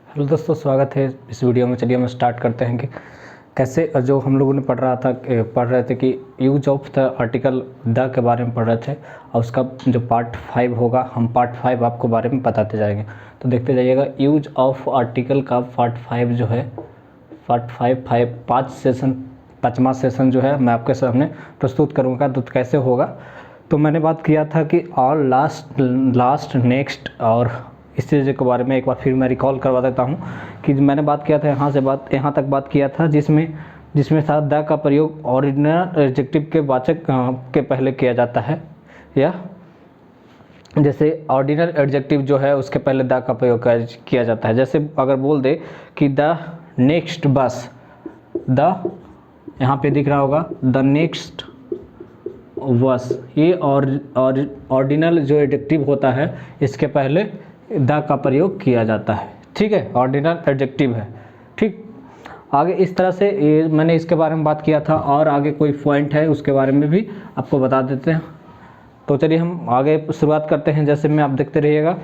Hello दोस्तों, स्वागत है इस वीडियो में। चलिए हम स्टार्ट करते हैं कि कैसे जो हम लोगों ने पढ़ रहे थे कि use of the article the के बारे में पढ़ रहे थे, और उसका जो पार्ट 5 होगा, हम पार्ट 5 आपको बारे में बताते जाएंगे। तो देखते जाइएगा। यूज ऑफ आर्टिकल का पार्ट 5 जो है, पार्ट 5वां सेशन जो है मैं आपके सामने प्रस्तुत करूँगा। तो कैसे होगा, तो मैंने बात किया था कि ऑल, लास्ट, नेक्स्ट, और इस चीज़ के बारे में एक बार फिर मैं रिकॉल करवा देता हूँ कि मैंने बात किया था यहाँ तक बात किया था जिसमें था द का प्रयोग ऑर्डिनल एडजेक्टिव के वाचक के पहले किया जाता है, या जैसे ऑर्डिनल एडजेक्टिव जो है उसके पहले द का प्रयोग किया जाता है। जैसे अगर बोल दे कि द नेक्स्ट बस, द यहाँ पे दिख रहा होगा द नेक्स्ट बस, ये और ऑर्डिनल जो एडजेक्टिव होता है इसके पहले द का प्रयोग किया जाता है। ठीक है, ऑर्डिनल एडजेक्टिव है। ठीक, आगे इस तरह से मैंने इसके बारे में बात किया था, और आगे कोई पॉइंट है उसके बारे में भी आपको बता देते हैं। तो चलिए हम आगे शुरुआत करते हैं। जैसे में आप देखते रहिएगा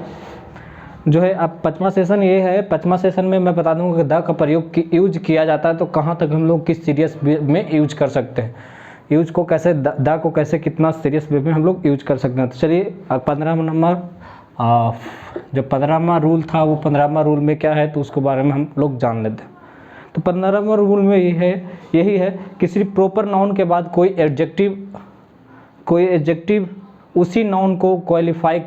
जो है। अब 5वां सेशन ये है। 5वां सेशन में मैं बता दूंगा कि द का प्रयोग यूज किया जाता है तो कहाँ तक हम लोग किस सीरियस वे में यूज कर सकते हैं, यूज को कैसे द को कैसे कितना सीरियस वे में हम लोग यूज कर सकते हैं। तो चलिए 15 नंबर जो 15वां रूल था, वो 15वां रूल में क्या है तो उसके बारे में हम लोग जान लेते हैं। तो 15वां रूल में यही है कि सिर्फ प्रॉपर नाउन के बाद कोई एडजेक्टिव उसी नाउन को क्वालिफाई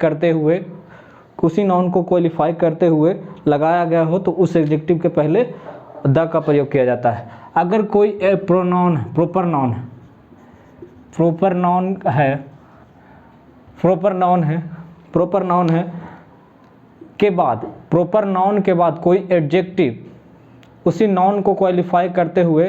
करते हुए लगाया गया हो तो उस एडजेक्टिव के पहले द का प्रयोग किया जाता है। अगर कोई प्रॉपर नाउन है के बाद कोई एडजेक्टिव उसी नाउन को क्वालिफाई करते हुए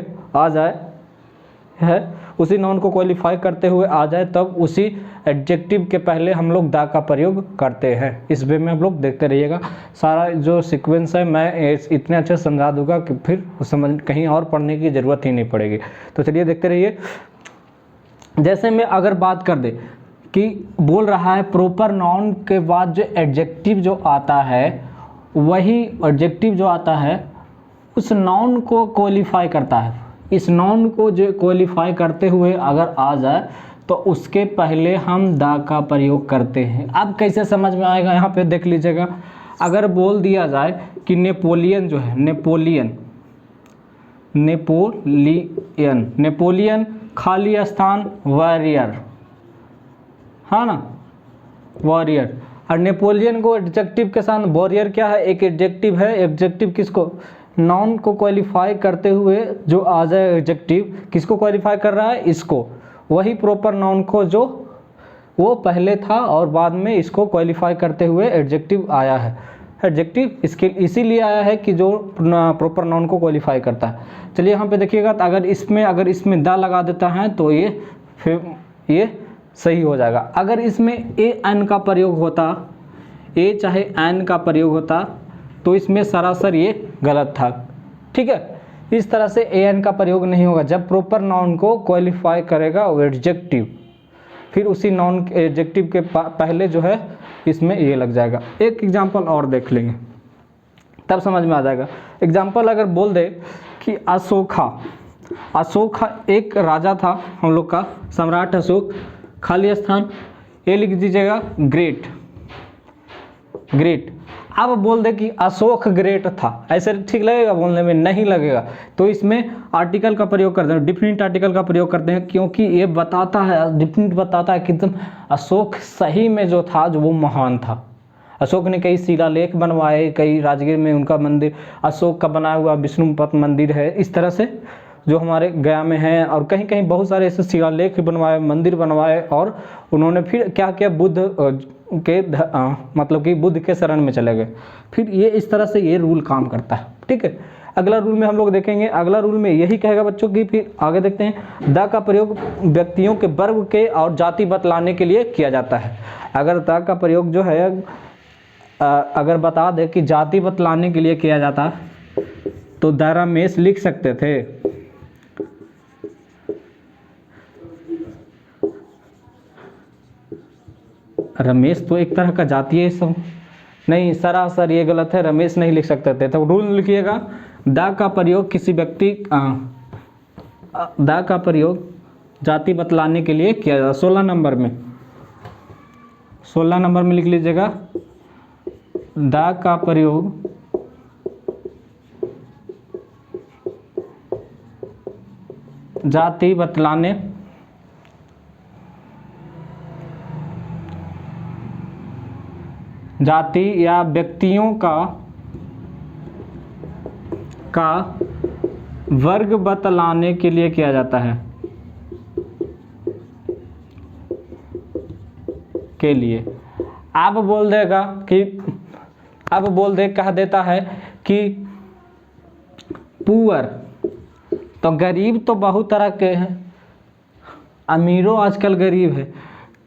आ जाए तब उसी एडजेक्टिव के पहले हम लोग द का प्रयोग करते हैं। इस वे में हम लोग देखते रहिएगा। सारा जो सीक्वेंस है मैं इतने अच्छे से समझा दूंगा कि फिर समझ कहीं और पढ़ने की ज़रूरत ही नहीं पड़ेगी। तो चलिए देखते रहिए। जैसे में अगर बात कर दे कि बोल रहा है प्रॉपर नाउन के बाद जो एडजेक्टिव जो आता है, वही एडजेक्टिव जो आता है उस नाउन को क्वालिफाई करता है। इस नाउन को जो क्वालिफाई करते हुए अगर आ जाए तो उसके पहले हम द का प्रयोग करते हैं। अब कैसे समझ में आएगा, यहाँ पे देख लीजिएगा। अगर बोल दिया जाए कि नेपोलियन जो है, नेपोलियन खाली स्थान वॉरियर, हाँ ना, वॉरियर। और नेपोलियन को एडजेक्टिव के साथ वॉरियर क्या है, एक एडजेक्टिव है। एडजेक्टिव किसको, नाउन को क्वालिफाई करते हुए जो आ जाए एडजेक्टिव, किसको क्वालिफाई कर रहा है, इसको, वही प्रॉपर नाउन को जो वो पहले था और बाद में इसको क्वालिफाई करते हुए एडजेक्टिव आया है। एडजेक्टिव इसके इसीलिए आया है कि जो प्रॉपर नाउन को क्वालिफाई करता है। चलिए यहाँ पे देखिएगा, तो अगर इसमें द लगा देता है तो ये सही हो जाएगा। अगर इसमें ए एन का प्रयोग होता, ए चाहे एन का प्रयोग होता, तो इसमें सरासर ये गलत था। ठीक है, इस तरह से ए एन का प्रयोग नहीं होगा। जब प्रॉपर नाउन को क्वालिफाई करेगा वो एडजेक्टिव, फिर उसी नाउन एडजेक्टिव के पहले जो है इसमें ये लग जाएगा। एक एग्जांपल और देख लेंगे तब समझ में आ जाएगा। एग्जांपल अगर बोल दे कि अशोका एक राजा था हम लोग का, सम्राट अशोक, खाली स्थान ये लिख दीजिएगा ग्रेट। अब बोल दे कि अशोक ग्रेट था, ऐसे ठीक लगेगा बोलने में? नहीं लगेगा। तो इसमें आर्टिकल का प्रयोग करते हैं, डिफिनिट आर्टिकल का प्रयोग करते हैं, क्योंकि ये बताता है, डिफिनिट बताता है कि एकदम अशोक सही में जो था, जो वो महान था। अशोक ने कई शिलालेख बनवाए, कई राजगीर में उनका मंदिर, अशोक का बनाया हुआ विष्णुपद मंदिर है। इस तरह से जो हमारे गया में है, और कहीं कहीं बहुत सारे ऐसे शिलालेख बनवाए, मंदिर बनवाए, और उन्होंने फिर क्या किया, मतलब कि बुद्ध के शरण में चले गए। फिर ये इस तरह से ये रूल काम करता है। ठीक है, अगला रूल में हम लोग देखेंगे। अगला रूल में यही कहेगा बच्चों की, फिर आगे देखते हैं। द का प्रयोग व्यक्तियों के वर्ग के और जाति बतलाने के लिए किया जाता है। अगर द का प्रयोग जो है अगर बता दे कि जाति बतलाने के लिए किया जाता, तो द रमेश लिख सकते थे। रमेश तो एक तरह का जातीय सब नहीं सरासर ये गलत है, रमेश नहीं लिख सकते थे। तो रूल लिखिएगा, द का प्रयोग किसी व्यक्ति द का प्रयोग जाति बतलाने के लिए किया जाता है। 16 नंबर में, 16 नंबर में लिख लीजिएगा, द का प्रयोग जाति बतलाने जाति या व्यक्तियों का वर्ग बतलाने के लिए किया जाता है, के लिए। अब बोल देगा कि कह देता है कि पुअर, तो गरीब तो बहुत तरह के हैं, अमीरों आजकल गरीब है।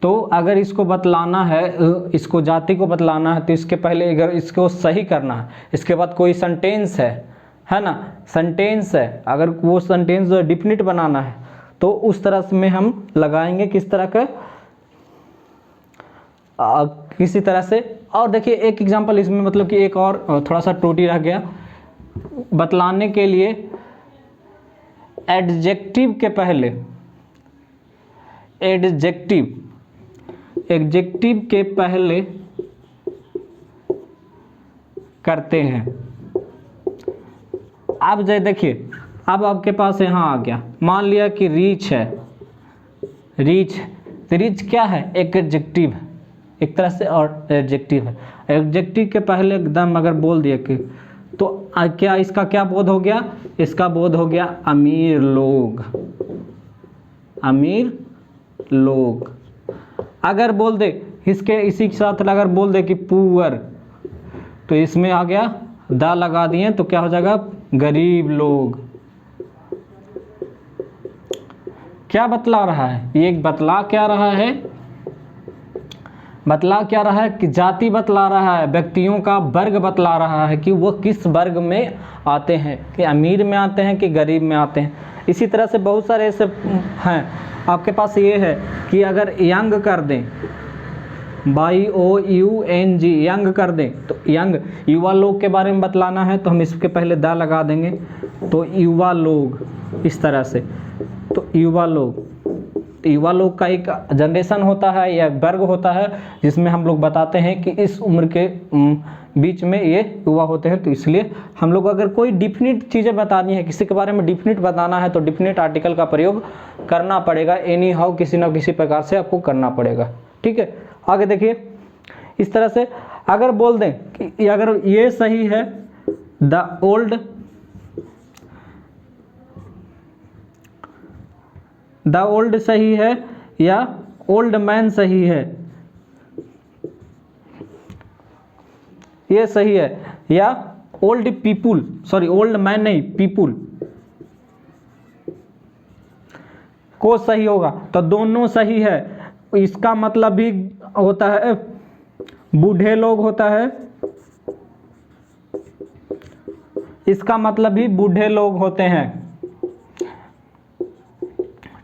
तो अगर इसको बतलाना है, इसको जाति को बतलाना है, तो इसके पहले अगर इसको सही करना है, इसके बाद कोई सेंटेंस है ना, सेंटेंस है, अगर वो सेंटेंस जो डिफिनिट बनाना है तो उस तरह से में हम लगाएंगे किस तरह का, किसी तरह से। और देखिए एक एग्जांपल इसमें, मतलब कि एक और थोड़ा सा त्रुटि रह गया, बतलाने के लिए एडजेक्टिव के पहले, एडजेक्टिव के पहले करते हैं। अब देखिए, अब आपके पास यहाँ आ गया, मान लिया कि रीच है, रीच क्या है, एक एडजेक्टिव है एक तरह से, और एडजेक्टिव है। एडजेक्टिव के पहले एकदम अगर बोल दिया कि, तो क्या इसका क्या बोध हो गया, इसका बोध हो गया अमीर लोग, अमीर लोग। अगर बोल दे इसके इसी के साथ अगर बोल दे कि पुअर, तो इसमें आ गया दा लगा दिए तो क्या हो जाएगा, गरीब लोग। क्या बतला रहा है ये, बतला क्या रहा है कि जाति बतला रहा है, व्यक्तियों का वर्ग बतला रहा है कि वो किस वर्ग में आते हैं, कि अमीर में आते हैं कि गरीब में आते हैं। इसी तरह से बहुत सारे ऐसे हैं आपके पास। ये है कि अगर यंग कर दें, YOUNG यंग कर दें, तो यंग युवा लोग के बारे में बतलाना है तो हम इसके पहले दा लगा देंगे, तो युवा लोग, इस तरह से। तो युवा लोग का एक जनरेशन होता है या वर्ग होता है जिसमें हम लोग बताते हैं कि इस उम्र के बीच में ये युवा होते हैं। तो इसलिए हम लोग अगर कोई डिफिनिट चीज़ें बतानी है, किसी के बारे में डिफिनिट बताना है, तो डिफिनिट आर्टिकल का प्रयोग करना पड़ेगा, एनी हाउ किसी ना किसी प्रकार से आपको करना पड़ेगा। ठीक है, आगे देखिए, इस तरह से अगर बोल दें कि अगर ये सही है, द ओल्ड सही है या ओल्ड मैन सही है, ये सही है, या old people, sorry old man नहीं, पीपुल को सही होगा, तो दोनों सही है। इसका मतलब भी होता है बूढ़े लोग होता है, इसका मतलब भी बूढ़े लोग होते हैं।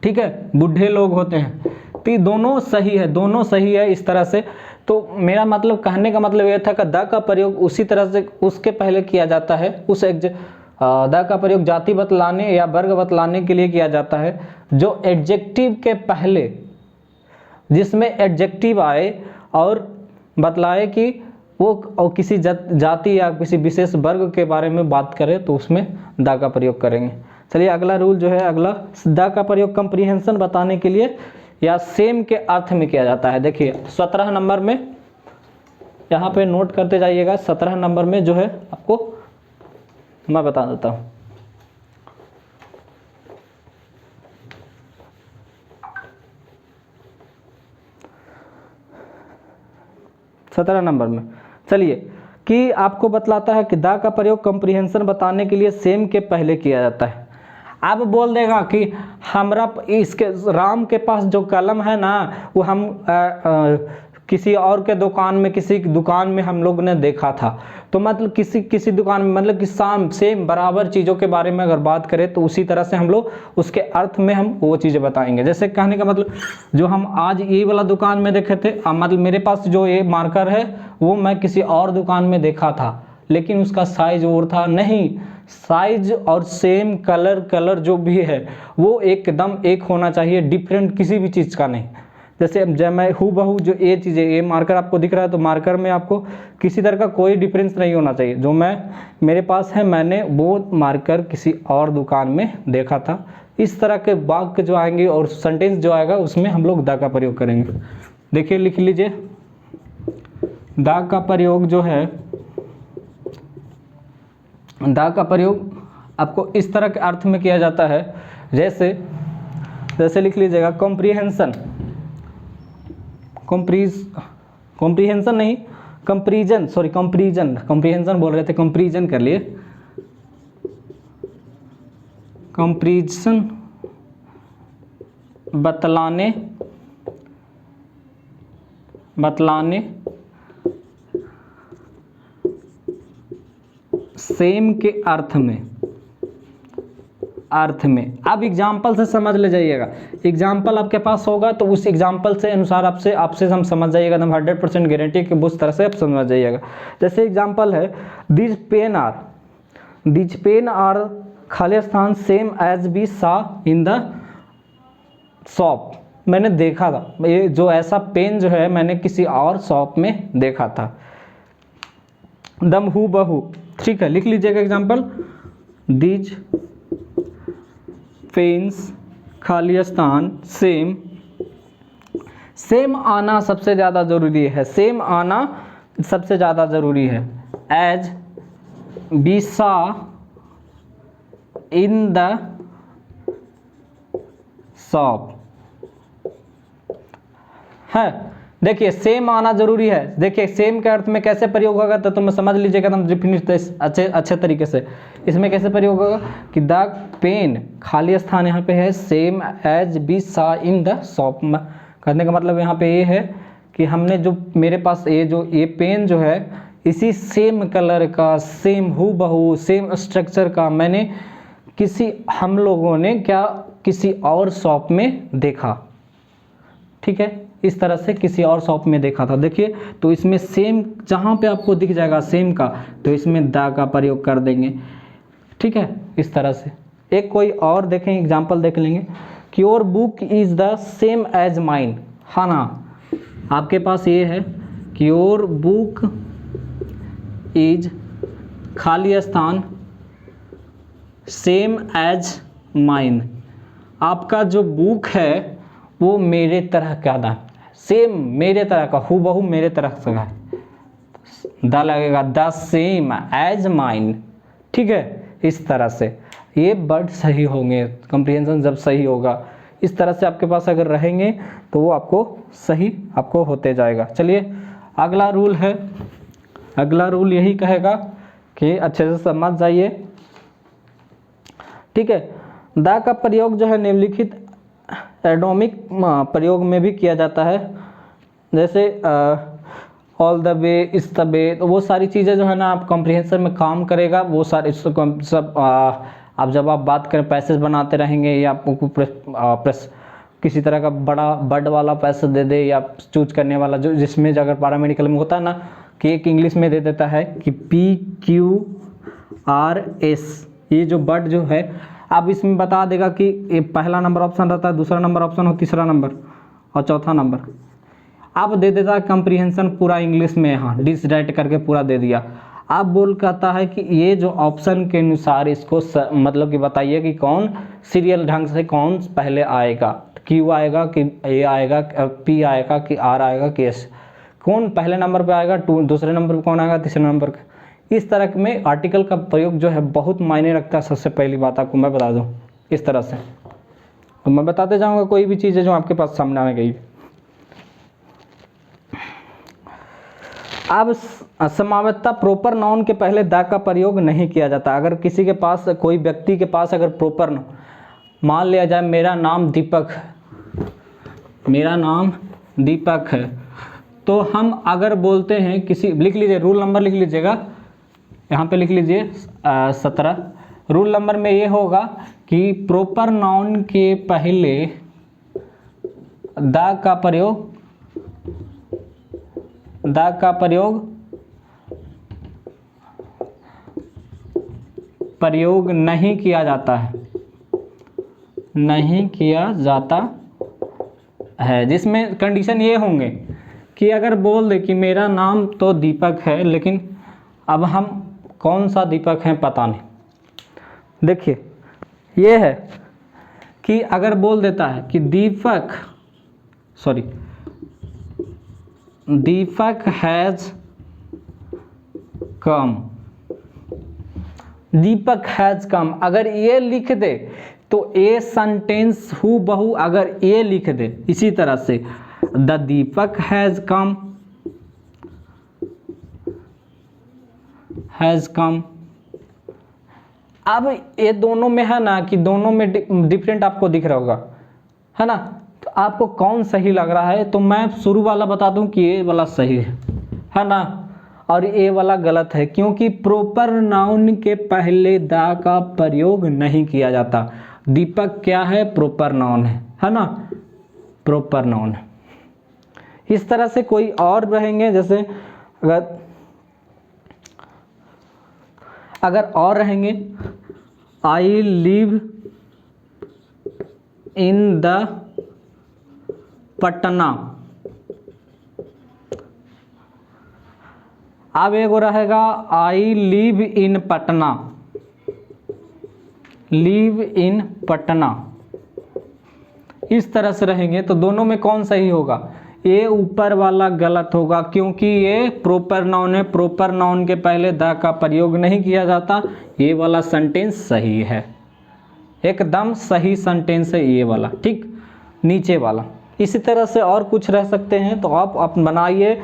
ठीक है, बूढ़े लोग होते हैं, तो ये दोनों सही है, दोनों सही है इस तरह से। तो मेरा मतलब कहने का मतलब यह था कि द का प्रयोग उसी तरह से उसके पहले किया जाता है, द का प्रयोग जाति बतलाने या वर्ग बतलाने के लिए किया जाता है जो एडजेक्टिव के पहले, जिसमें एडजेक्टिव आए और बतलाए कि वो किसी जाति या किसी विशेष वर्ग के बारे में बात करे, तो उसमें द का प्रयोग करेंगे। चलिए अगला रूल जो है, अगला, द का प्रयोग कंप्रीहेंशन बताने के लिए या सेम के अर्थ में किया जाता है। देखिए 17 नंबर में, यहाँ पे नोट करते जाइएगा, 17 नंबर में जो है आपको मैं बता देता हूँ। सत्रह नंबर में चलिए, कि आपको बतलाता है कि द का प्रयोग कंप्रीहेंशन बताने के लिए सेम के पहले किया जाता है। अब बोल देगा कि हमरा इसके राम के पास जो कलम है ना, वो हम किसी और के दुकान में, किसी दुकान में हम लोग ने देखा था। तो मतलब किसी दुकान में मतलब कि सेम बराबर चीज़ों के बारे में अगर बात करें तो उसी तरह से हम लोग उसके अर्थ में हम वो चीज़ें बताएंगे। जैसे कहने का मतलब जो हम आज ये वाला दुकान में देखे थे, मतलब मेरे पास जो ये मार्कर है वो मैं किसी और दुकान में देखा था, लेकिन उसका साइज और था नहीं। साइज और सेम कलर जो भी है वो एकदम एक होना चाहिए, डिफरेंट किसी भी चीज़ का नहीं। जैसे जब मैं हूबहू जो ये चीज़ें, ये मार्कर आपको दिख रहा है तो मार्कर में आपको किसी तरह का कोई डिफरेंस नहीं होना चाहिए। जो मेरे पास है मैंने वो मार्कर किसी और दुकान में देखा था। इस तरह के वाक्य जो आएंगे और सेंटेंस जो आएगा उसमें हम लोग द का प्रयोग करेंगे। देखिए लिख लीजिए, द का प्रयोग जो है, द का प्रयोग आपको इस तरह के अर्थ में किया जाता है। जैसे लिख लीजिएगा कॉम्प्रीहेंशन, कॉम्प्रीहेंशन नहीं, कंपैरिजन, सॉरी कॉम्प्रीहेंशन बोल रहे थे, कंपैरिजन कर लिए, कंपैरिजन बतलाने सेम के अर्थ में। अब एग्जाम्पल से समझ ले जाइएगा, एग्जाम्पल आपके पास होगा तो उस एग्जाम्पल से अनुसार आपसे हम समझ जाइएगा, एकदम 100% गारंटी कि उस तरह से आप समझ जाइएगा। जैसे एग्जाम्पल है, दिस पेन आर खालिस्तान same as be saw in the shop. मैंने देखा था, ये जो ऐसा पेन जो है मैंने किसी और शॉप में देखा था। दम हूबहू, ठीक है, लिख लीजिएगा एग्जाम्पल, दीज पेन्स खालिस्तान सेम आना सबसे ज़्यादा ज़रूरी है, सेम आना सबसे ज़्यादा ज़रूरी है। As be saw in the shop है। देखिए सेम आना जरूरी है। देखिए सेम के अर्थ में कैसे प्रयोग होगा तो तुम समझ लीजिएगा एकदम डिफिनिट अच्छे तरीके से। इसमें कैसे प्रयोग होगा कि द पेन, खाली स्थान यहाँ पे है, same as be saw in the shop. करने का मतलब यहाँ पे ये है कि हमने जो मेरे पास ये पेन जो है इसी सेम कलर का, सेम हूबहू सेम स्ट्रक्चर का मैंने हम लोगों ने किसी और शॉप में देखा। ठीक है, इस तरह से किसी और शॉप में देखा था। देखिए तो इसमें सेम जहाँ पे आपको दिख जाएगा सेम का, तो इसमें द का प्रयोग कर देंगे। ठीक है, इस तरह से। एक कोई और देखें एग्जांपल देख लेंगे कि your book is the same as mine. हाँ ना, आपके पास ये है कि योर बुक इज खाली स्थान सेम एज माइन। आपका जो बुक है वो मेरे तरह का था, सेम मेरे तरह का, हूबहू मेरे तरह का है। द लगेगा द सेम एज माइन। ठीक है, इस तरह से ये वर्ड सही होंगे, कंप्रीहेंशन जब सही होगा इस तरह से आपके पास अगर रहेंगे तो वो आपको सही आपको होते जाएगा। चलिए अगला रूल है, अगला रूल यही कहेगा कि अच्छे से समझ जाइए। ठीक है, द का प्रयोग जो है निम्नलिखित एडोमिक प्रयोग में भी किया जाता है। जैसे ऑल द वे, इस द वे, तो वो सारी चीज़ें जो है ना आप कॉम्प्रिहेंशन में काम करेगा। वो सारे सब आप जब आप बात करें पैसेज बनाते रहेंगे या आपको किसी तरह का बड़ा बर्ड वाला पैसेज दे दे या चूज करने वाला जो जिसमें अगर पैरामेडिकल में होता है ना कि एक इंग्लिश में दे देता है कि PQRS, ये जो बर्ड जो है अब इसमें बता देगा कि ये पहला नंबर ऑप्शन रहता है, दूसरा नंबर ऑप्शन हो, तीसरा नंबर और चौथा नंबर। अब दे देता है कंप्रीहेंशन पूरा इंग्लिश में, हाँ डिस डाइट करके पूरा दे दिया। अब बोल कहता है कि ये जो ऑप्शन के अनुसार इसको मतलब कि बताइए कि कौन सीरियल ढंग से कौन पहले आएगा, Q आएगा कि A आएगा, P आएगा कि R आएगा कि S, कौन पहले नंबर पे आएगा, दूसरे नंबर पे कौन आएगा, तीसरे नंबर पे। इस तरह में आर्टिकल का प्रयोग जो है बहुत मायने रखता है। सबसे पहली बात आपको मैं बता दूं इस तरह से, तो मैं बताते जाऊंगा कोई भी चीज़ है जो आपके पास सामने आ गई। अब समावत्ता प्रॉपर नाउन के पहले द का प्रयोग नहीं किया जाता। अगर किसी के पास, कोई व्यक्ति के पास अगर प्रॉपर, मान लिया जाए मेरा नाम दीपक है, तो हम अगर बोलते हैं किसी, लिख लीजिए रूल नंबर लिख लीजिएगा, यहाँ पे लिख लीजिए 17। रूल नंबर में ये होगा कि प्रॉपर नाउन के पहले द का प्रयोग नहीं किया जाता है, जिसमें कंडीशन ये होंगे कि अगर बोल दे कि मेरा नाम तो दीपक है, लेकिन अब हम कौन सा दीपक हैं पता नहीं। देखिए ये है कि अगर बोल देता है कि दीपक हैज़ कम, अगर ये लिख दे तो ये सेंटेंस हूबहू अगर ये लिख दे इसी तरह से, द दीपक हैज़ कम। अब ये दोनों में है ना कि दोनों में डिफरेंट आपको दिख रहा होगा, है ना, तो आपको कौन सही लग रहा है। तो मैं शुरू वाला बता दूं कि ये वाला सही है ना, और ये वाला गलत है, क्योंकि प्रॉपर नाउन के पहले द का प्रयोग नहीं किया जाता। दीपक क्या है, प्रॉपर नाउन है ना, प्रॉपर नाउन है। इस तरह से कोई और रहेंगे, जैसे अगर और रहेंगे, I live in the Patna. अब एगो रहेगा आई लिव इन पटना, इस तरह से रहेंगे। तो दोनों में कौन सही होगा, ये ऊपर वाला गलत होगा, क्योंकि ये प्रॉपर नाउन है, प्रॉपर नाउन के पहले द का प्रयोग नहीं किया जाता। ये वाला सेंटेंस सही है, एकदम सही सेंटेंस है ये वाला, ठीक, नीचे वाला। इसी तरह से और कुछ रह सकते हैं, तो आप बनाइए,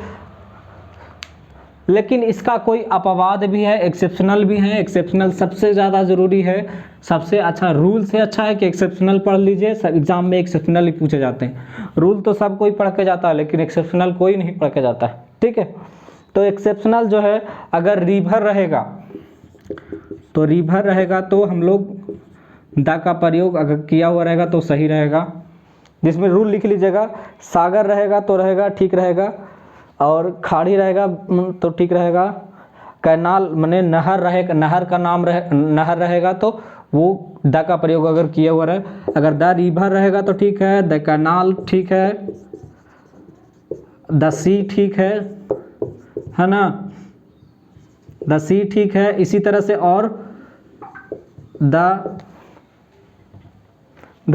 लेकिन इसका कोई अपवाद भी है, एक्सेप्शनल भी है। एक्सेप्शनल सबसे ज़्यादा ज़रूरी है, सबसे अच्छा, रूल से अच्छा है कि एक्सेप्शनल पढ़ लीजिए। सब एग्जाम में एक्सेप्शनल ही पूछे जाते हैं। रूल तो सब कोई पढ़ के जाता है, लेकिन एक्सेप्शनल कोई नहीं पढ़ के जाता है, ठीक है। तो एक्सेप्शनल जो है, अगर रिवर रहेगा तो हम लोग द का प्रयोग अगर किया हुआ रहेगा तो सही रहेगा। जिसमें रूल लिख लीजिएगा, सागर रहेगा तो रहेगा, ठीक रहेगा, और खाड़ी रहेगा तो ठीक रहेगा। कैनाल माने नहर रहेगा, नहर रहेगा तो वो द का प्रयोग अगर किया हुआ रहे। अगर द रिवर रहेगा तो ठीक है, द कैनाल ठीक है, द सी ठीक है ना, द सी ठीक है। इसी तरह से और द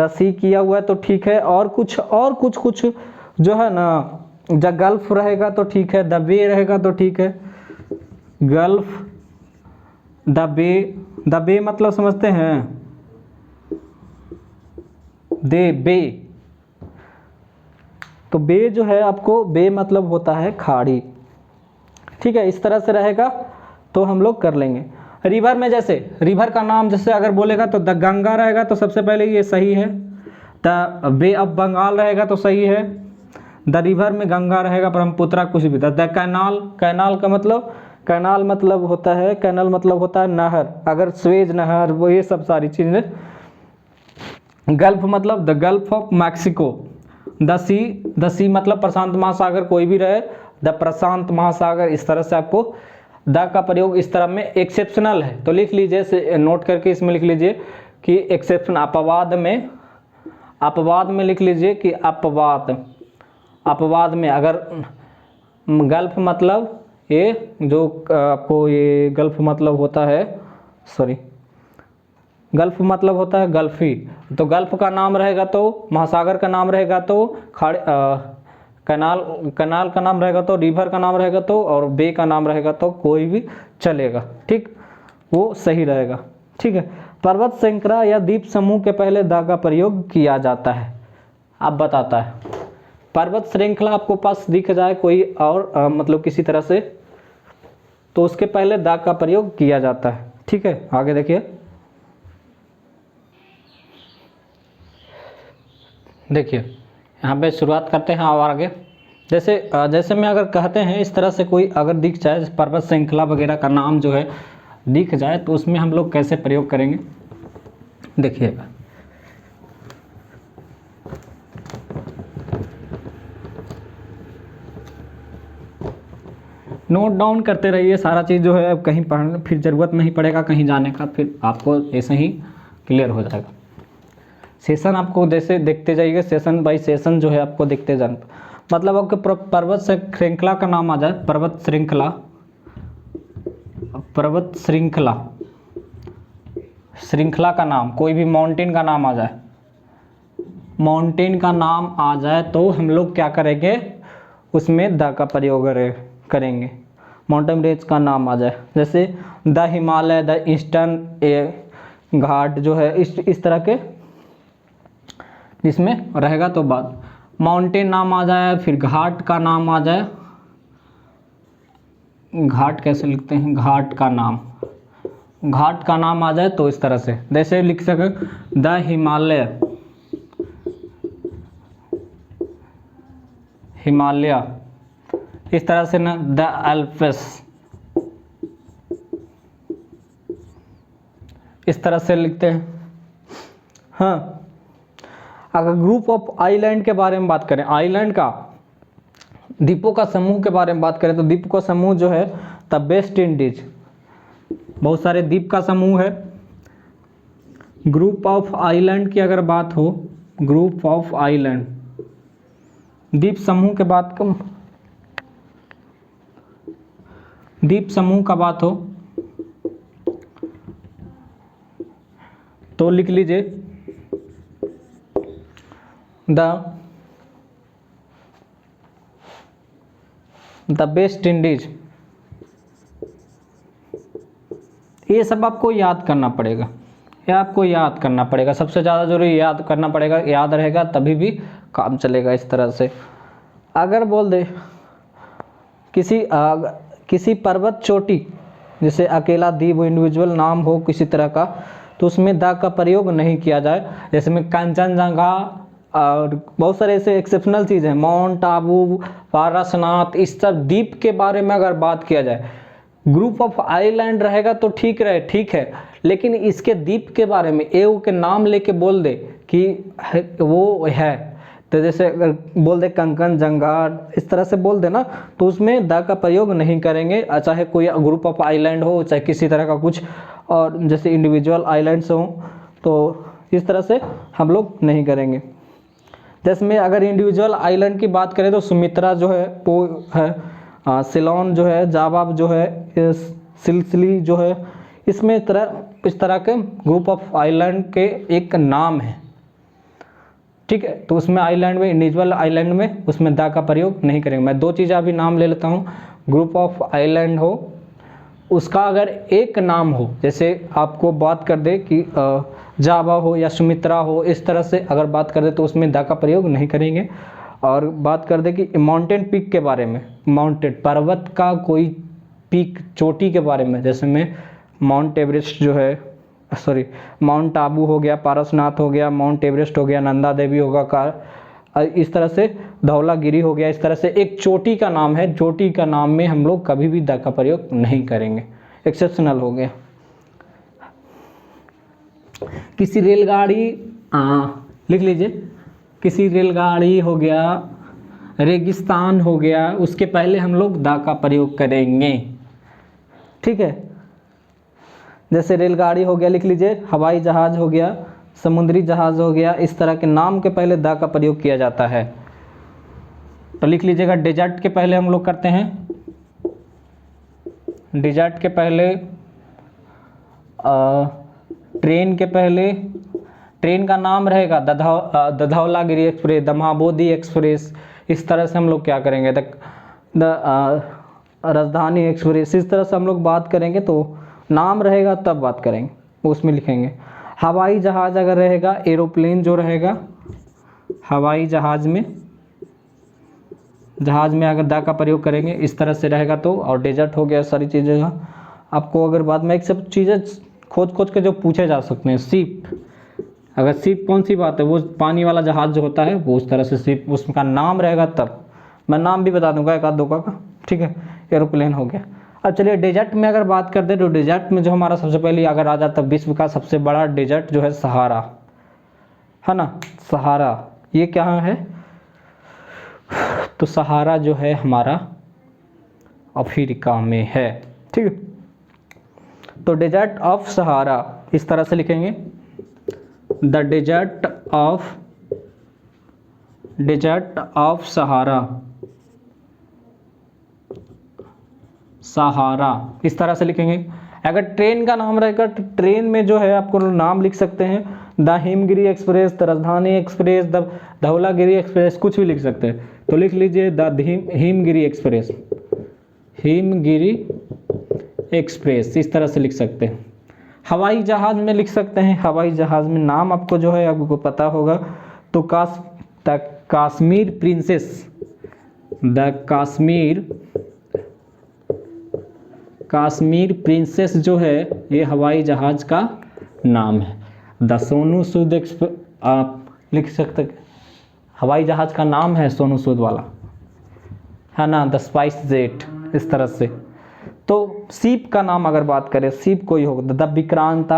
सी किया हुआ है तो ठीक है। और कुछ जो है ना, द गल्फ रहेगा तो ठीक है, द बे रहेगा तो ठीक है, गल्फ, द बे मतलब समझते हैं, बे, तो बे जो है आपको, बे मतलब होता है खाड़ी, ठीक है। इस तरह से रहेगा तो हम लोग कर लेंगे। रिवर में जैसे रिवर का नाम जैसे अगर बोलेगा तो द गंगा रहेगा तो सबसे पहले ये सही है। द बे ऑफ बंगाल रहेगा तो सही है। द रिवर में गंगा रहेगा, ब्रह्मपुत्रा कुछ भी। द कैनाल का मतलब, कैनाल मतलब होता है नहर, अगर स्वेज नहर, वो ये सब सारी चीज़ें। गल्फ मतलब the gulf of Mexico. The sea मतलब प्रशांत महासागर, कोई भी रहे, द प्रशांत महासागर। इस तरह से आपको द का प्रयोग इस तरह में एक्सेप्शनल है तो लिख लीजिए, नोट करके इसमें लिख लीजिए कि एक्सेप्शन। अपवाद में लिख लीजिए कि अपवाद में अगर गल्फ मतलब ये जो आपको ये गल्फ मतलब होता है, गल्फ मतलब होता है गल्फी, तो गल्फ का नाम रहेगा तो, महासागर का नाम रहेगा तो, कनाल का नाम रहेगा तो, रिवर का नाम रहेगा तो, और बे का नाम रहेगा तो कोई भी चलेगा, ठीक, वो सही रहेगा, ठीक है। पर्वत श्रृंखला या द्वीप समूह के पहले द का प्रयोग किया जाता है, अब बताता है। पर्वत श्रृंखला आपको पास दिख जाए कोई और मतलब किसी तरह से, तो उसके पहले द का प्रयोग किया जाता है, ठीक है। आगे देखिए, यहाँ पे शुरुआत करते हैं और आगे जैसे में अगर कहते हैं इस तरह से कोई अगर दिख जाए पर्वत श्रृंखला वगैरह का नाम जो है दिख जाए तो उसमें हम लोग कैसे प्रयोग करेंगे, देखिएगा। नोट डाउन करते रहिए सारा चीज़ जो है, अब कहीं पढ़ने फिर ज़रूरत नहीं पड़ेगा कहीं जाने का, फिर आपको ऐसे ही क्लियर हो जाएगा। सेशन आपको जैसे देखते जाइए, सेशन बाई सेशन जो है आपको देखते जाना, मतलब आपको पर्वत श्रृंखला का नाम आ जाए, पर्वत श्रृंखला का नाम, कोई भी माउंटेन का नाम आ जाए, माउंटेन का नाम आ जाए तो हम लोग क्या करेंगे, उसमें द का प्रयोग करेंगे। माउंटेन रेंज का नाम आ जाए, जैसे द हिमालय, द ईस्टर्न घाट जो है, इस तरह के जिसमें रहेगा तो बात, माउंटेन नाम आ जाए, फिर घाट का नाम आ जाए। घाट कैसे लिखते हैं, घाट का नाम आ जाए तो इस तरह से, जैसे लिख सके द हिमालय, इस तरह से ना द अल्प्स, इस तरह से लिखते हैं। हाँ, अगर ग्रुप ऑफ आइलैंड के बारे में बात करें, आइलैंड का द्वीपों का समूह के बारे में बात करें तो द्वीप का समूह जो है द वेस्ट इंडीज, बहुत सारे द्वीप का समूह है। ग्रुप ऑफ आइलैंड की अगर बात हो, ग्रुप ऑफ आइलैंड द्वीप समूह के बात कम, द्वीप समूह का बात हो तो लिख लीजिए द वेस्ट इंडीज। ये सब आपको याद करना पड़ेगा, ये आपको याद करना पड़ेगा, सबसे ज़्यादा जरूरी याद करना पड़ेगा, याद रहेगा तभी भी काम चलेगा। इस तरह से अगर बोल दे किसी पर्वत चोटी, जैसे अकेला द्वीप इंडिविजुअल नाम हो किसी तरह का, तो उसमें द का प्रयोग नहीं किया जाए। जैसे में कंचनजंगा और बहुत सारे ऐसे एक्सेप्शनल चीज़ हैं, माउंट आबू, पारसनाथ, इस सब द्वीप के बारे में अगर बात किया जाए, ग्रुप ऑफ आइलैंड रहेगा तो ठीक है, लेकिन इसके द्वीप के बारे में एऊ के नाम लेके बोल दे कि वो है, तो जैसे अगर बोल दे कंचनजंगा, इस तरह से बोल दे ना, तो उसमें द का प्रयोग नहीं करेंगे, चाहे कोई ग्रुप ऑफ आइलैंड हो, चाहे किसी तरह का कुछ, और जैसे इंडिविजुअल आइलैंड्स हों, तो इस तरह से हम लोग नहीं करेंगे। जैसे में अगर इंडिविजुअल आइलैंड की बात करें तो सुमित्रा जो है वो है, सिलोन जो है, जावा जो है, सिलसिली जो है, इसमें इस तरह के ग्रुप ऑफ आइलैंड के एक नाम है, ठीक है। तो उसमें आइलैंड में, इंडिविजुअल आइलैंड में उसमें द का प्रयोग नहीं करेंगे। मैं दो चीज़ें अभी नाम ले लेता हूँ। ग्रुप ऑफ आइलैंड हो, उसका अगर एक नाम हो, जैसे आपको बात कर दे कि जावा हो या सुमित्रा हो, इस तरह से अगर बात कर दे तो उसमें द का प्रयोग नहीं करेंगे। और बात कर दे कि माउंटेन पीक के बारे में, माउंटेन पर्वत का कोई पीक चोटी के बारे में, जैसे में माउंट एवरेस्ट जो है, सॉरी माउंट आबू हो गया, पारसनाथ हो गया, माउंट एवरेस्ट हो गया, नंदा देवी होगा, इस तरह से धौलागिरी हो गया, इस तरह से एक चोटी का नाम है, चोटी का नाम में हम लोग कभी भी द का प्रयोग नहीं करेंगे, एक्सेप्शनल हो गया। किसी रेलगाड़ी, लिख लीजिए, किसी रेलगाड़ी हो गया, रेगिस्तान हो गया, उसके पहले हम लोग द का प्रयोग करेंगे, ठीक है। जैसे रेलगाड़ी हो गया लिख लीजिए, हवाई जहाज हो गया, समुद्री जहाज हो गया, इस तरह के नाम के पहले द का प्रयोग किया जाता है। तो लिख लीजिएगा, डेजर्ट के पहले हम लोग करते हैं, डेजर्ट के पहले, ट्रेन के पहले, ट्रेन का नाम रहेगा दधौलागिरी एक्सप्रेस, दम्हाबोदी एक्सप्रेस, इस तरह से हम लोग क्या करेंगे, राजधानी एक्सप्रेस, इस तरह से हम लोग बात करेंगे। तो नाम रहेगा तब बात करेंगे, उसमें लिखेंगे। हवाई जहाज़ अगर रहेगा, एरोप्लेन जो रहेगा, हवाई जहाज़ में अगर द का प्रयोग करेंगे, इस तरह से रहेगा तो। और डेजर्ट हो गया, सारी चीज़ें आपको अगर बाद में एक सब चीज़ें खोज के जो पूछे जा सकते हैं। शिप, अगर शिप कौन सी बात है, वो पानी वाला जहाज़ जो होता है वो, उस तरह से शिप, उसका नाम रहेगा तब मैं नाम भी बता दूंगा एक आध दो का, ठीक है। एरोप्लेन हो गया। अब चलिए डेजर्ट में अगर बात करते हैं तो डेजर्ट में जो हमारा सबसे पहले अगर आ जाता है विश्व का सबसे बड़ा डेजर्ट जो है सहारा, है ना। सहारा ये क्या है, तो सहारा जो है हमारा अफ्रीका में है, ठीक है। तो डेजर्ट ऑफ सहारा इस तरह से लिखेंगे, द डेजर्ट ऑफ सहारा, सहारा इस तरह से लिखेंगे। अगर ट्रेन का नाम रहेगा तो ट्रेन में जो है आपको नाम लिख सकते हैं, द हिमगिरी एक्सप्रेस, द राजधानी एक्सप्रेस, द धौलागिरी एक्सप्रेस, कुछ भी लिख सकते हैं। तो लिख लीजिए the Himgiri express, Himgiri express इस तरह से लिख सकते हैं। हवाई जहाज़ में लिख सकते हैं, हवाई जहाज़ में नाम आपको जो है आपको पता होगा, तो Kashmir princess, the Kashmir princess जो है ये हवाई जहाज़ का नाम है। द सोनू सूद एक्सप्रेस आप लिख सकते हैं, हवाई जहाज़ का नाम है सोनू सूद वाला, है ना। द स्पाइस जेट इस तरह से। तो शिप का नाम अगर बात करें, शिप कोई होगा द विक्रांता,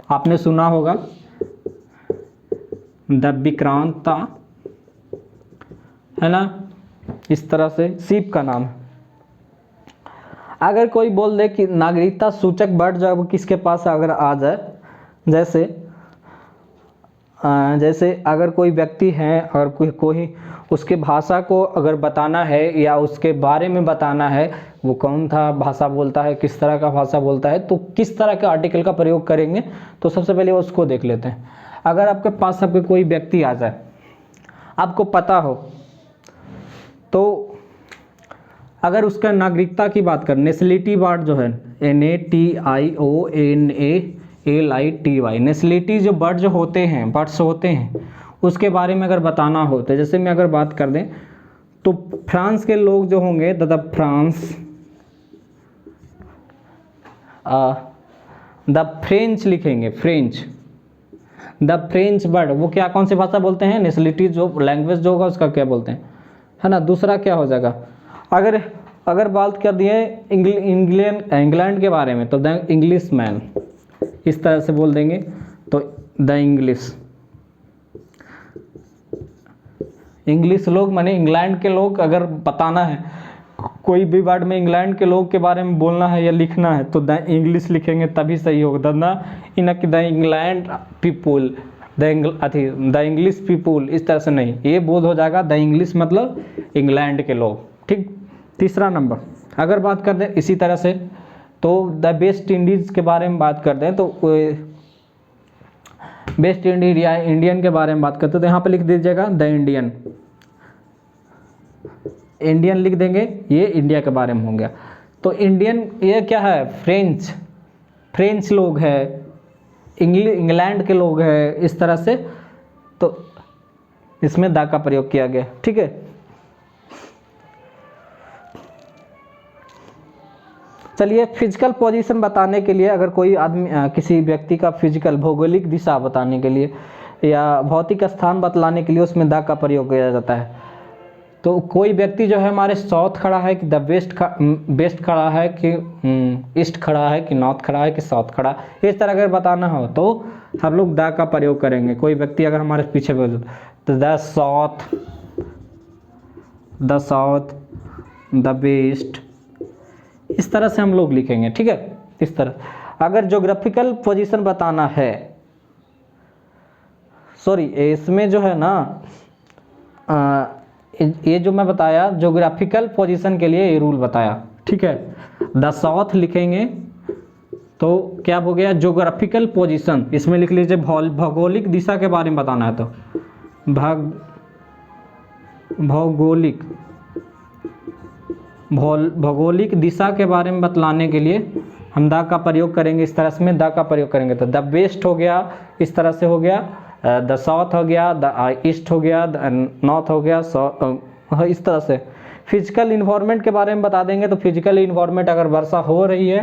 आपने सुना होगा द विक्रांता, है ना। इस तरह से शिप का नाम है। अगर कोई बोल दे कि नागरिकता सूचक वर्ड जब किसके पास अगर आ जाए, जैसे अगर कोई व्यक्ति है और कोई उसके भाषा को अगर बताना है या उसके बारे में बताना है, वो कौन था भाषा बोलता है, किस तरह का भाषा बोलता है, तो किस तरह के आर्टिकल का प्रयोग करेंगे, तो सबसे पहले उसको देख लेते हैं। अगर आपके पास आपके कोई व्यक्ति आ जाए, आपको पता हो, तो अगर उसका नागरिकता की बात करें, नेशनलिटी वर्ड जो है NATIONALITY, नेशनलिटी जो वर्ड जो होते हैं, वर्ड्स होते हैं, उसके बारे में अगर बताना हो तो जैसे मैं अगर बात कर दें तो फ्रांस के लोग जो होंगे द फ्रेंच लिखेंगे, द फ्रेंच वर्ड वो क्या कौन सी भाषा बोलते हैं, नेशनलिटी जो लैंग्वेज जो होगा उसका क्या बोलते हैं, है ना। दूसरा क्या हो जाएगा, अगर बात कर दिए इंग्लैंड के बारे में तो द इंग्लिश मैन इस तरह से बोल देंगे। तो द इंग्लिश लोग माने इंग्लैंड के लोग, अगर बताना है कोई भी वर्ड में इंग्लैंड के लोग के बारे में बोलना है या लिखना है तो द इंग्लिश लिखेंगे तभी सही होगा। The England people, the English people इस तरह से नहीं, ये बोध हो जाएगा द इंग्लिश मतलब इंग्लैंड के लोग, ठीक। तीसरा नंबर अगर बात कर दें इसी तरह से, तो द वेस्ट इंडीज़ के बारे में बात करते हैं, तो वेस्ट इंडीज या इंडियन के बारे में बात करते हैं तो यहाँ पे लिख दीजिएगा द इंडियन लिख देंगे, ये इंडिया के बारे में हो गया। तो इंडियन ये क्या है, फ्रेंच लोग है, इंग्लैंड के लोग है, इस तरह से, तो इसमें द का प्रयोग किया गया, ठीक है। चलिए फिजिकल पोजीशन बताने के लिए, अगर कोई आदमी किसी व्यक्ति का फिजिकल भौगोलिक दिशा बताने के लिए या भौतिक स्थान बतलाने के लिए उसमें द का प्रयोग किया जाता है। तो कोई व्यक्ति जो है हमारे साउथ खड़ा है कि द वेस्ट खड़ा है कि ईस्ट खड़ा है कि नॉर्थ खड़ा है कि साउथ खड़ा है, इस तरह अगर बताना हो तो हम लोग द का प्रयोग करेंगे। कोई व्यक्ति अगर हमारे पीछे तो द साउथ, द वेस्ट, इस तरह से हम लोग लिखेंगे, ठीक है। इस तरह अगर ज्योग्राफिकल पोजीशन बताना है, सॉरी इसमें जो है ना ये जो मैं बताया ज्योग्राफिकल पोजीशन के लिए ये रूल बताया, ठीक है। द साउथ लिखेंगे तो क्या हो गया, ज्योग्राफिकल पोजीशन, इसमें लिख लीजिए भौगोलिक दिशा के बारे में बताना है तो भौगोलिक दिशा के बारे में बतलाने के लिए हम द का प्रयोग करेंगे। इस तरह से द का प्रयोग करेंगे तो द वेस्ट हो गया, इस तरह से हो गया, द साउथ हो गया, द ईस्ट हो गया, द नॉर्थ हो गया, इस तरह से। फिजिकल इन्वायरमेंट के बारे में बता देंगे तो फिजिकल इन्वायरमेंट अगर वर्षा हो रही है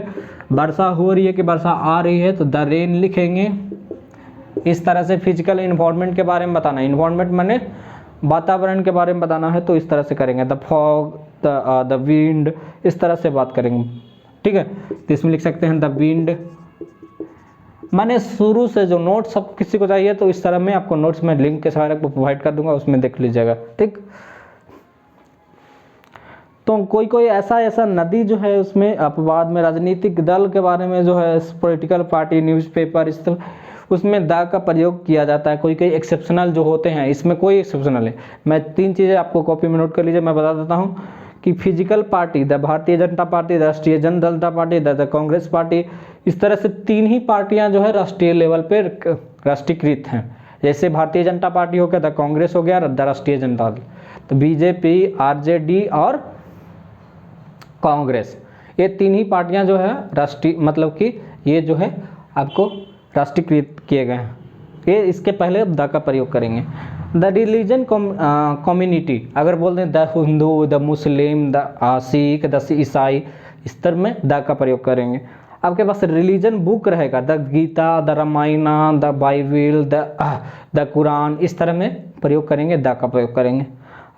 कि वर्षा आ रही है तो द रेन लिखेंगे। इस तरह से फिजिकल इन्वायरमेंट के बारे में बताना, इन्वायरमेंट माने वातावरण के बारे में बताना है तो इस तरह से करेंगे, द फॉग, द विंड, इस तरह से बात करेंगे, ठीक है। तो इसमें लिख सकते हैं द विंड। मैंने शुरू से जो नोट्स सब किसी को चाहिए तो इस तरह में आपको नोट्स में लिंक के सहारे आपको प्रोवाइड कर दूंगा, उसमें देख लीजिएगा, ठीक। तो कोई कोई ऐसा नदी जो है उसमें अपवाद में राजनीतिक दल के बारे में जो है पॉलिटिकल पार्टी, न्यूज़पेपर, इस तरह उसमें द का प्रयोग किया जाता है। कोई कोई एक्सेप्शनल जो होते हैं, इसमें कोई एक्सेप्शनल है। मैं 3 चीज़ें आपको कॉपी में नोट कर लीजिए, मैं बता देता हूँ कि physical party, the Bharatiya Janata party, राष्ट्रीय जनता पार्टी, द कांग्रेस पार्टी, इस तरह से 3 ही पार्टियां जो है राष्ट्रीय लेवल पे राष्ट्रीयकृत हैं। जैसे भारतीय जनता पार्टी हो गया, द कांग्रेस हो गया, द राष्ट्रीय जनता दल। तो बीजेपी, आरजेडी और कांग्रेस, ये 3 ही पार्टियां जो है राष्ट्रीय, मतलब कि ये जो है आपको राष्ट्रीयकृत किए गए हैं। ये इसके पहले द का प्रयोग करेंगे। द रिलीजन कम्युनिटी, अगर बोल दें the Hindu, the Muslim, the Sikh, the ईसाई, इस तरह में द का प्रयोग करेंगे। आपके पास रिलीजन बुक रहेगा, the Gita, the Ramayana, the Bible, the Quran, इस तरह में प्रयोग करेंगे, द का प्रयोग करेंगे।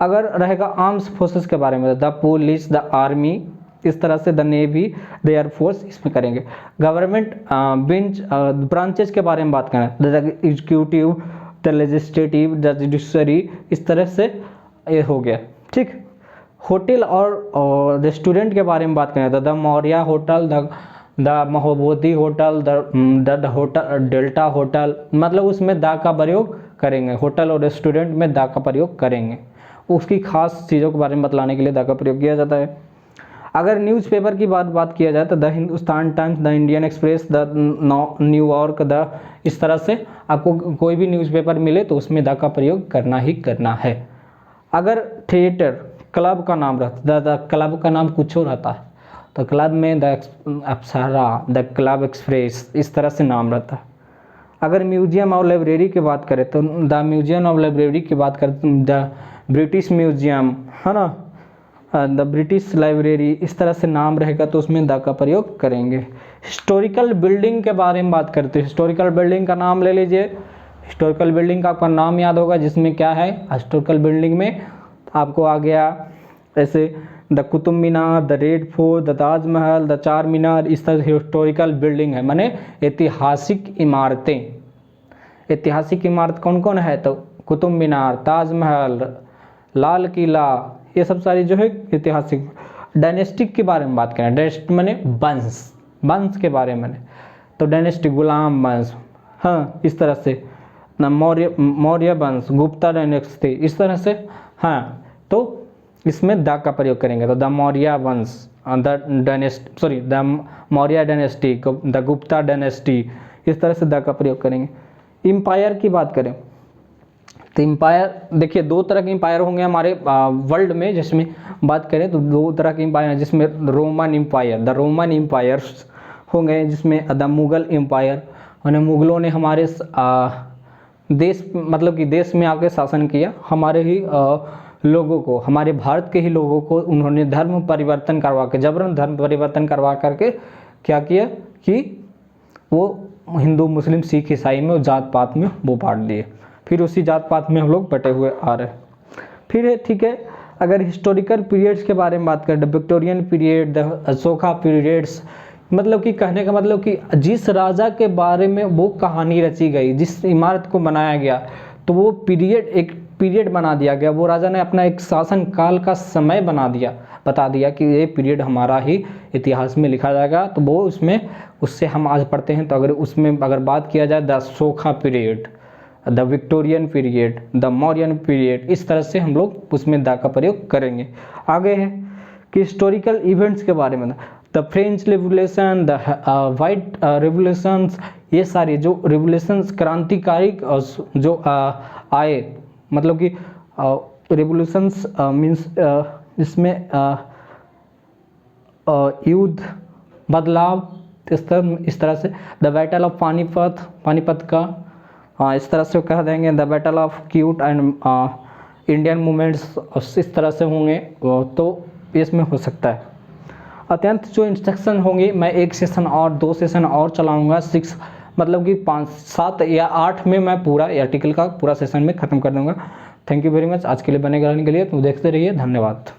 अगर रहेगा आर्म्स फोर्सेस के बारे में, द पुलिस, द आर्मी, इस तरह से द नेवी, द एयरफोर्स, इसमें करेंगे। गवर्नमेंट बेंच ब्रांचेस के बारे में बात करें, the executive, the legislative, the judiciary, इस तरह से ये हो गया, ठीक। होटल और रेस्टोरेंट के बारे में बात करें तो the Maurya hotel, the Mahabodhi hotel, the hotel delta hotel, मतलब उसमें द का प्रयोग करेंगे। होटल और रेस्टोरेंट में द का प्रयोग करेंगे, उसकी खास चीज़ों के बारे में बतलाने के लिए द का प्रयोग किया जाता है। अगर न्यूज़पेपर की बात किया जाए तो the Hindustan times, the Indian express, the New York, the, इस तरह से आपको कोई भी न्यूज़पेपर मिले तो उसमें द का प्रयोग करना ही करना है। अगर थिएटर क्लब का नाम रहता, द क्लब का नाम कुछ और रहता है, तो क्लब में the Apsara, the club express, इस तरह से नाम रहता है। अगर म्यूजियम और लाइब्रेरी की बात करें तो द म्यूजियम और लाइब्रेरी की बात करें, द ब्रिटिश म्यूजियम, है ना, द ब्रिटिश लाइब्रेरी, इस तरह से नाम रहेगा तो उसमें द का प्रयोग करेंगे। हिस्टोरिकल बिल्डिंग के बारे में बात करते हैं, हिस्टोरिकल बिल्डिंग का नाम ले लीजिए। हिस्टोरिकल बिल्डिंग का आपका नाम याद होगा, जिसमें क्या है, हिस्टोरिकल बिल्डिंग में आपको आ गया ऐसे the Qutub Minar, the red fort, the Taj Mahal, the चार मीनार, इस तरह हिस्टोरिकल बिल्डिंग है, माने ऐतिहासिक इमारतें। ऐतिहासिक इमारत कौन कौन है, तो कुतुब मीनार, ताजमहल, लाल किला, ये सब सारी जो है ऐतिहासिक। डायनेस्टिक के बारे में बात करें, डायनेस्टिक माने वंश, वंश के बारे में, तो डायनेस्टिक गुलाम वंश, हाँ, इस तरह से मौर्य वंश, गुप्ता डायनेस्टी, इस तरह से, हाँ, तो इसमें द का प्रयोग करेंगे। तो द मौर्य वंश, the dynasty, sorry, the Maurya dynasty, the Gupta dynasty, इस तरह से द का प्रयोग करेंगे। एम्पायर की बात करें तो एम्पायर, देखिए 2 तरह के एम्पायर होंगे हमारे वर्ल्ड में, जिसमें बात करें तो 2 तरह के एम्पायर हैं, जिसमें Roman empire, the Roman empires होंगे, जिसमें द मुगल एम्पायर, और मुगलों ने हमारे देश, मतलब कि देश में आके शासन किया, हमारे ही लोगों को, हमारे भारत के ही लोगों को उन्होंने धर्म परिवर्तन करवा के, जबरन धर्म परिवर्तन करवा करके क्या किया कि वो हिंदू, मुस्लिम, सिख, ईसाई में, जात पात में वो बांट दिए। फिर उसी जात पात में हम लोग बटे हुए आ रहे। फिर है, ठीक है, अगर हिस्टोरिकल पीरियड्स के बारे में बात करें, the Victorian period, the Ashoka periods, मतलब कि कहने का मतलब कि जिस राजा के बारे में वो कहानी रची गई, जिस इमारत को बनाया गया, तो वो पीरियड, एक पीरियड बना दिया गया, वो राजा ने अपना एक शासन काल का समय बना दिया, बता दिया कि ये पीरियड हमारा ही इतिहास में लिखा जाएगा, तो वो उसमें, उससे हम आज पढ़ते हैं। तो अगर उसमें अगर बात किया जाए, the Ashoka period, the Victorian period, the Mauryan period, इस तरह से हम लोग उसमें द का प्रयोग करेंगे। आगे है कि हिस्टोरिकल इवेंट्स के बारे में, the French revolution, the white revolutions, ये सारे जो रेवोल्यूशंस, क्रांतिकारी जो आए, मतलब कि रेवोल्यूशंस मीन्स इसमें युद्ध, बदलाव, इस तरह से। The battle of Panipat, Panipat का इस तरह से कह देंगे, the battle of cute and Indian movements, इस तरह से होंगे, तो इसमें हो सकता है। अत्यंत जो इंस्ट्रक्शन होंगी, मैं 1 सेशन और 2 सेशन और चलाऊंगा, 6 मतलब कि 5, 7 या 8 में मैं पूरा आर्टिकल का पूरा सेशन में ख़त्म कर दूंगा। Thank you very much. आज के लिए बने रहने के लिए तो देखते रहिए। धन्यवाद।